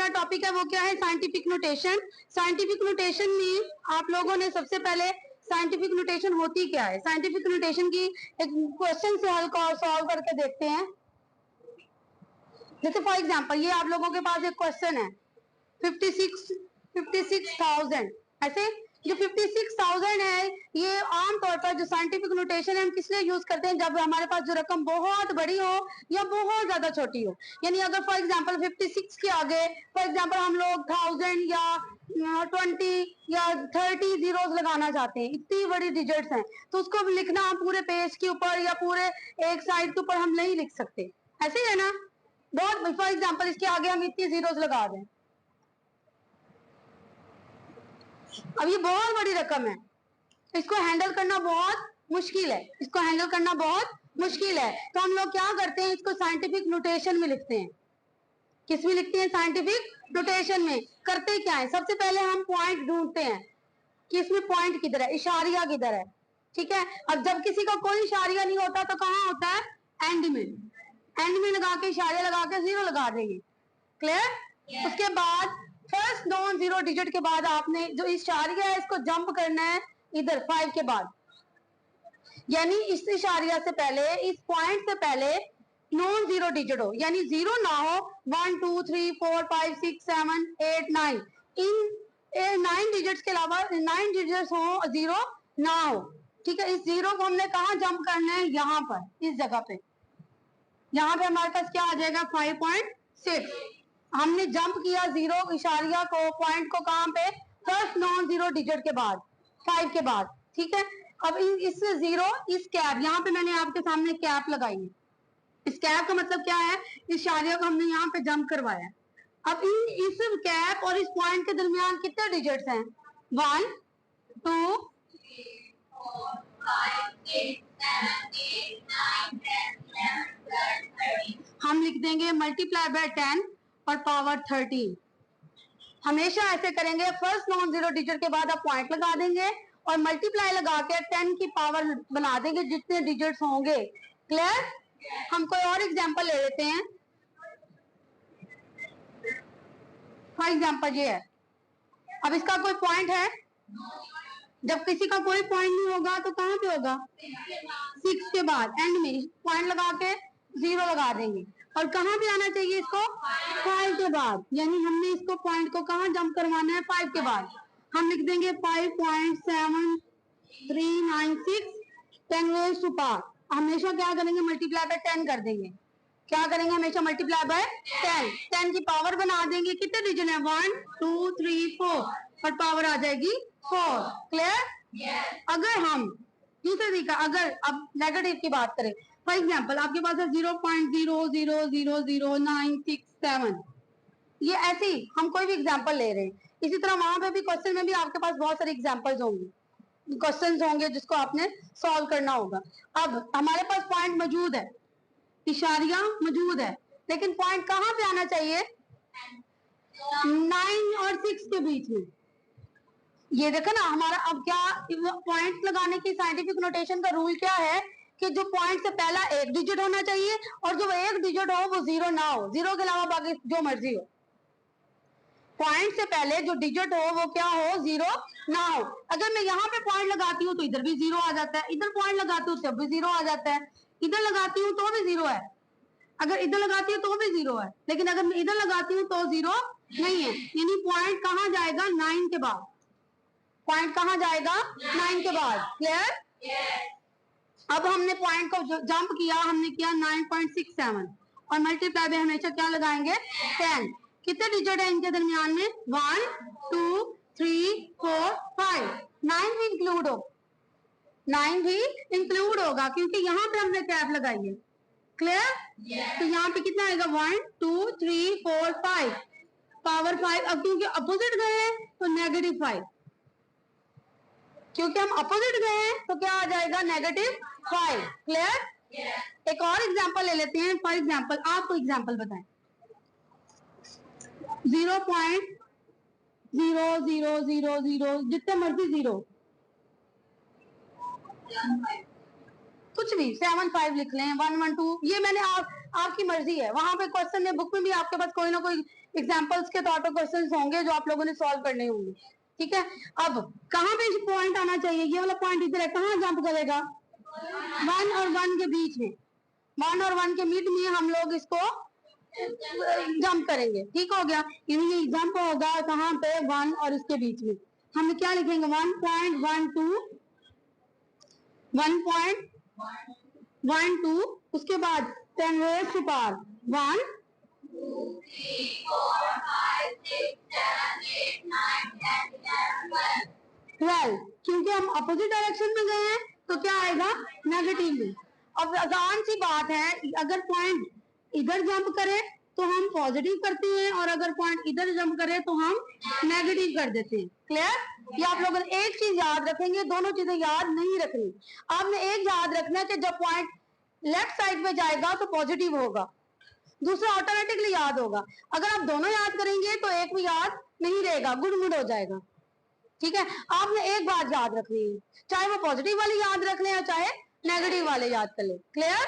हमारा टॉपिक है वो क्या है, साइंटिफिक नोटेशन। साइंटिफिक नोटेशन में आप लोगों ने सबसे पहले साइंटिफिक नोटेशन होती क्या है, साइंटिफिक नोटेशन की एक क्वेश्चन से हल को सॉल्व करके देखते हैं। जैसे फॉर एग्जांपल ये आप लोगों के पास एक क्वेश्चन है 56,000, ऐसे जो 56,000 है ये आमतौर पर जो साइंटिफिक नोटेशन है हम किस लिए यूज करते हैं, जब हमारे पास जो रकम बहुत बड़ी हो या बहुत ज्यादा छोटी हो। यानी अगर फॉर एग्जांपल 56 के आगे फॉर एग्जांपल हम लोग 1000 या 20 या 30 जीरोस लगाना चाहते हैं, इतनी बड़ी डिजिट्स हैं, तो उसको लिखना हम पूरे पेज के ऊपर या पूरे एक साइड के ऊपर हम नहीं लिख सकते, ऐसे ही है ना। बहुत फॉर एग्जांपल इसके आगे हम इतनी जीरोस लगा दें, अब ये बहुत बड़ी रकम है, इसको हैंडल करना बहुत मुश्किल है, इसको हैंडल करना बहुत मुश्किल है। तो हम लोग क्या करते हैं, इसको साइंटिफिक नोटेशन में लिखते हैं। किस में लिखते हैं, साइंटिफिक नोटेशन में। करते क्या है, सबसे पहले हम पॉइंट ढूंढते हैं कि इसमें पॉइंट किधर है, इशारिया किधर है, ठीक है। अब जब किसी का कोई इशारिया नहीं होता तो कहाँ होता है, एंड में, एंड में लगा के इशारिया लगा के जीरो लगा देंगे, क्लियर। उसके बाद फर्स्ट नॉन जीरो डिजिट के बाद आपने जो इशारिया है इसको जंप करना है इधर 5 के बाद, यानी इस इशारिया से पहले, इस पॉइंट से पहले नॉन जीरो डिजिट हो, यानी जीरो ना हो। 1 2 3 4 5 6 7 8 9, इन 9 डिजिट्स के अलावा 9 डिजिट्स हो, जीरो ना हो, ठीक है। इस जीरो को हमने कहा जंप करना है, यहाँ पर, इस जगह पे, यहाँ पे हमारे पास क्या आ जाएगा 5.6। हमने जंप किया जीरो इशारिया को, पॉइंट को, कहां पे, फर्स्ट नॉन जीरो डिजिट के बाद, 5 के बाद, ठीक है। अब इस जीरो, इस कैप, यहाँ पे मैंने आपके सामने कैप लगाई है, इस कैप का मतलब क्या है, इशारिया को हमने यहाँ पे जंप करवाया। अब इस कैप और इस पॉइंट के दरमियान कितने डिजिट्स हैं, 1 2 हम लिख देंगे मल्टीप्लाई बाय 10 और पावर 13। हमेशा ऐसे करेंगे, फर्स्ट नॉन जीरो डिजिट के बाद आप पॉइंट लगा देंगे और मल्टीप्लाई लगा के 10 की पावर बना देंगे जितने डिजिट्स होंगे, क्लियर। हम कोई और एग्जांपल ले लेते हैं। फॉर एग्जांपल ये है, अब इसका कोई पॉइंट है, जब किसी का कोई पॉइंट नहीं होगा तो कहां पे होगा, 6 के बाद एंड में पॉइंट लगा के जीरो लगा देंगे, और कहां पे आना चाहिए इसको, 5 के बाद, यानी हमने इसको पॉइंट को कहां जंप करवाना है, 5 के बाद। हम लिख देंगे 5.7396 10 रेज़ टू पावर। हमेशा क्या करेंगे, मल्टीप्लाई बाय 10 कर देंगे, क्या करेंगे, हमेशा मल्टीप्लाई बाय 10, 10 की पावर बना देंगे, कितने डिजिट है, 1 2 3 4, और पावर आ जाएगी 4, क्लियर। अगर हम दूसरा तरीका, अगर अब नेगेटिव की बात करें, फॉर एग्जांपल आपके पास है 0.00000967, ये ऐसी हम कोई भी एग्जांपल ले रहे हैं, इसी तरह वहां पे भी क्वेश्चन में भी आपके पास बहुत सारे एग्जांपल्स होंगे, क्वेश्चंस होंगे जिसको आपने सॉल्व करना होगा। अब हमारे पास पॉइंट मौजूद है, इशारिया मौजूद है, लेकिन पॉइंट कहां पे आना चाहिए, 9 और 6 के बीच में। ये देखो ना हमारा, अब क्या पॉइंट लगाने की साइंटिफिक नोटेशन का रूल क्या है कि जो पॉइंट से पहला एक डिजिट होना चाहिए और जो एक डिजिट हो वो जीरो ना हो, जीरो के अलावा बाकी जो मर्जी हो, पॉइंट से पहले जो डिजिट हो वो क्या हो, जीरो ना हो। अगर मैं यहाँ पे पॉइंट लगाती हूँ तो इधर भी जीरो आ जाता है, इधर पॉइंट लगाती हूँ तब भी जीरो आ जाता है, इधर लगाती हूँ तो भी जीरो है, अगर इधर लगाती हूँ तो भी जीरो है, लेकिन अगर मैं इधर लगाती हूँ तो जीरो नहीं है। यानी पॉइंट कहाँ जाएगा, 9 के बाद, पॉइंट कहाँ जाएगा, 9 के बाद, क्लियर। अब हमने पॉइंट को जंप किया, हमने किया 9.67 और मल्टीप्लाई में हमेशा क्या लगाएंगे, 10। कितने डिजिट है इनके दरमियान में, 1 2 3 4 5, 9 भी इंक्लूड हो, 9 भी इंक्लूड होगा क्योंकि यहाँ पे हमने कैप लगाई है, क्लियर। तो यहाँ पे कितना आएगा, 1 2 3 4 5, पावर 5। अब क्योंकि अपोजिट गए हैं तो -5, क्योंकि हम अपोजिट गए हैं तो क्या आ जाएगा, -5, क्लियर। एक और एग्जांपल ले लेते हैं, फॉर एग्जांपल आपको एग्जांपल बताएं, 0.0000 जितने मर्जी जीरो, कुछ भी 75 लिख लें, 112, ये मैंने आपकी मर्जी है, वहां पे क्वेश्चन में बुक में भी आपके पास कोई ना कोई एग्जाम्पल्स के तौर पर क्वेश्चंस होंगे जो आप लोगों ने सॉल्व करने होंगे। ठीक है, अब कहाँ पे पॉइंट आना चाहिए, ये वाला पॉइंट इधर है, कहाँ जंप करेगा, 1 और 1 के बीच में, 1 और 1 के मिड में हम लोग इसको जंप करेंगे। ठीक हो गया, ये जंप होगा कहाँ पे, 1 और इसके बीच में। हम क्या लिखेंगे, 1.12, 1.12, उसके बाद 10 raised to power 1, 2, 3, 4, 5, 6, 7, 8, 9, 10, 11, 12, क्योंकि हम अपोजिट डायरेक्शन में गए हैं तो क्या आएगा, नेगेटिव में। अब आसान सी बात है, अगर पॉइंट इधर जंप करे तो हम पॉजिटिव करते हैं, और अगर पॉइंट इधर जंप करे तो हम नेगेटिव कर देते हैं। क्लियर? ये आप लोग एक चीज याद रखेंगे, दोनों चीजें याद नहीं रखनी। आपने एक याद रखना है कि जब पॉइंट लेफ्ट साइड में जाएगा तो पॉजिटिव होगा, दूसरा ऑटोमेटिकली याद होगा। अगर आप दोनों याद करेंगे तो एक भी याद नहीं रहेगा, गुड़मुड़ हो जाएगा। ठीक है, आपने एक बात याद रखनी है, चाहे वो पॉजिटिव वाली याद रख ले या चाहे नेगेटिव वाले याद कर ले। क्लियर?